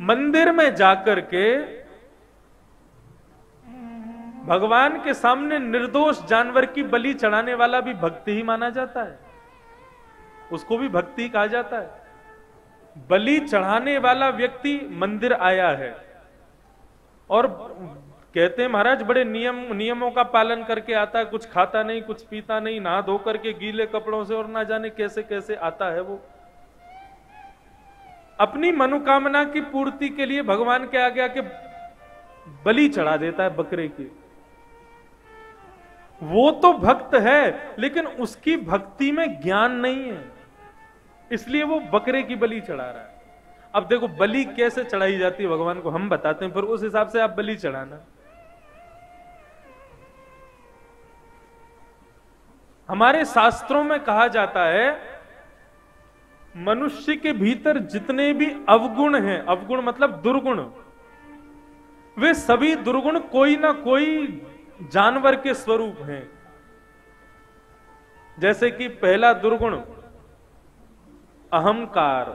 मंदिर में जाकर के भगवान के सामने निर्दोष जानवर की बलि चढ़ाने वाला भी भक्ति ही माना जाता है, उसको भी भक्ति कहा जाता है। बलि चढ़ाने वाला व्यक्ति मंदिर आया है और कहते हैं महाराज बड़े नियमों का पालन करके आता है, कुछ खाता नहीं, कुछ पीता नहीं, नहा धो करके गीले कपड़ों से, और ना जाने कैसे कैसे आता है वो। अपनी मनोकामना की पूर्ति के लिए भगवान के आगे आके बलि चढ़ा देता है बकरे की। वो तो भक्त है, लेकिन उसकी भक्ति में ज्ञान नहीं है, इसलिए वो बकरे की बलि चढ़ा रहा है। अब देखो बलि कैसे चढ़ाई जाती है भगवान को हम बताते हैं, फिर उस हिसाब से आप बलि चढ़ाना। हमारे शास्त्रों में कहा जाता है मनुष्य के भीतर जितने भी अवगुण हैं, अवगुण मतलब दुर्गुण, वे सभी दुर्गुण कोई ना कोई जानवर के स्वरूप हैं। जैसे कि पहला दुर्गुण अहंकार,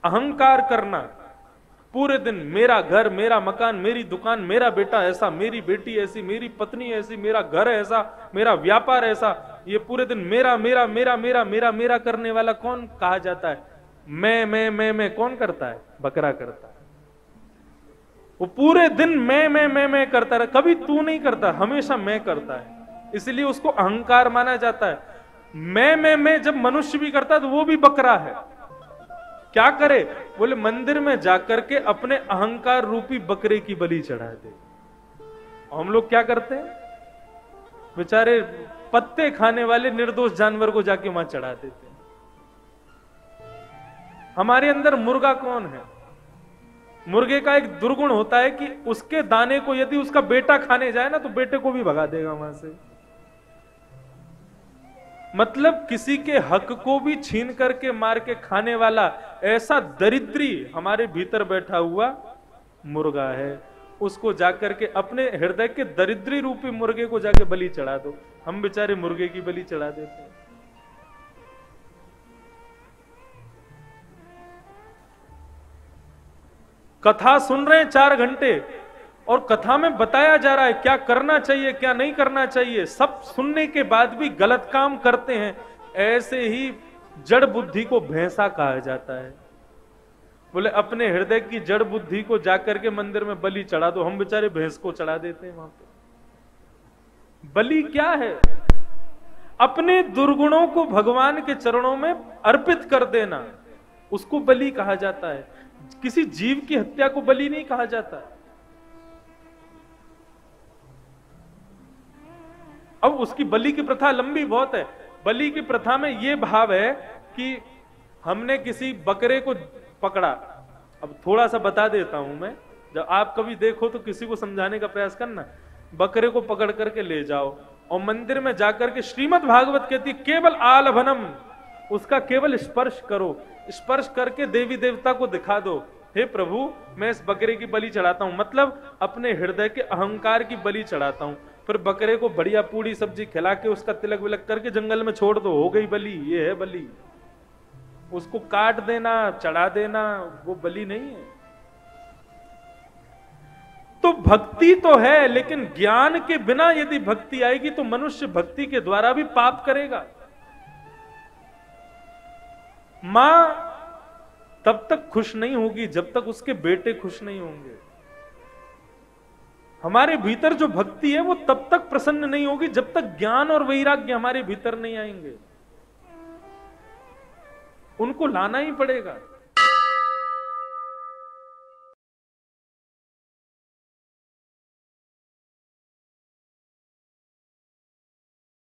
अहंकार करना, पूरे दिन मेरा घर, मेरा मकान, मेरी दुकान, मेरा बेटा ऐसा, मेरी बेटी ऐसी, मेरी पत्नी ऐसी, मेरा घर ऐसा, मेरा व्यापार ऐसा, ये पूरे दिन मेरा मेरा मेरा मेरा मेरा मेरा करने वाला कौन कहा जाता है? मैं कौन करता है? बकरा करता है। वो पूरे दिन मैं करता रहा, कभी तू नहीं करता, हमेशा मैं करता है, इसलिए उसको अहंकार माना जाता है। मैं जब मनुष्य भी करता है तो वो भी बकरा है। क्या करे? बोले मंदिर में जाकर के अपने अहंकार रूपी बकरे की बलि चढ़ा दे। हम लोग क्या करते हैं? बेचारे पत्ते खाने वाले निर्दोष जानवर को जाके वहां चढ़ा देते हैं। हमारे अंदर मुर्गा कौन है? मुर्गे का एक दुर्गुण होता है कि उसके दाने को यदि उसका बेटा खाने जाए ना तो बेटे को भी भगा देगा वहां से। मतलब किसी के हक को भी छीन करके मार के खाने वाला ऐसा दरिद्री हमारे भीतर बैठा हुआ मुर्गा है। उसको जाकर के अपने हृदय के दरिद्री रूपी मुर्गे को जाके बलि चढ़ा दो। हम बेचारे मुर्गे की बलि चढ़ा देते हैं। कथा सुन रहे हैं 4 घंटे और कथा में बताया जा रहा है क्या करना चाहिए क्या नहीं करना चाहिए, सब सुनने के बाद भी गलत काम करते हैं। ऐसे ही जड़ बुद्धि को भैंसा कहा जाता है। बोले अपने हृदय की जड़ बुद्धि को जाकर के मंदिर में बलि चढ़ा दो। हम बेचारे भैंस को चढ़ा देते हैं वहां पे। बलि क्या है? अपने दुर्गुणों को भगवान के चरणों में अर्पित कर देना, उसको बलि कहा जाता है। किसी जीव की हत्या को बलि नहीं कहा जाता। अब उसकी बलि की प्रथा लंबी बहुत है। बलि की प्रथा में यह भाव है कि हमने किसी बकरे को पकड़ा। अब थोड़ा सा बता देता हूं मैं, जब आप कभी देखो तो किसी को समझाने का प्रयास करना। बकरे को पकड़ करके ले जाओ और मंदिर में जाकर के श्रीमद् भागवत कहती केवल आलभनम, उसका केवल स्पर्श करो। स्पर्श करके देवी देवता को दिखा दो, हे प्रभु मैं इस बकरे की बलि चढ़ाता हूं, मतलब अपने हृदय के अहंकार की बलि चढ़ाता हूं। फिर बकरे को बढ़िया पूरी सब्जी खिला के उसका तिलक विलक करके जंगल में छोड़ दो, हो गई बलि। ये है बलि। उसको काट देना, चढ़ा देना, वो बलि नहीं है। तो भक्ति तो है, लेकिन ज्ञान के बिना यदि भक्ति आएगी तो मनुष्य भक्ति के द्वारा भी पाप करेगा। मां तब तक खुश नहीं होगी जब तक उसके बेटे खुश नहीं होंगे। हमारे भीतर जो भक्ति है वो तब तक प्रसन्न नहीं होगी जब तक ज्ञान और वैराग्य हमारे भीतर नहीं आएंगे। उनको लाना ही पड़ेगा।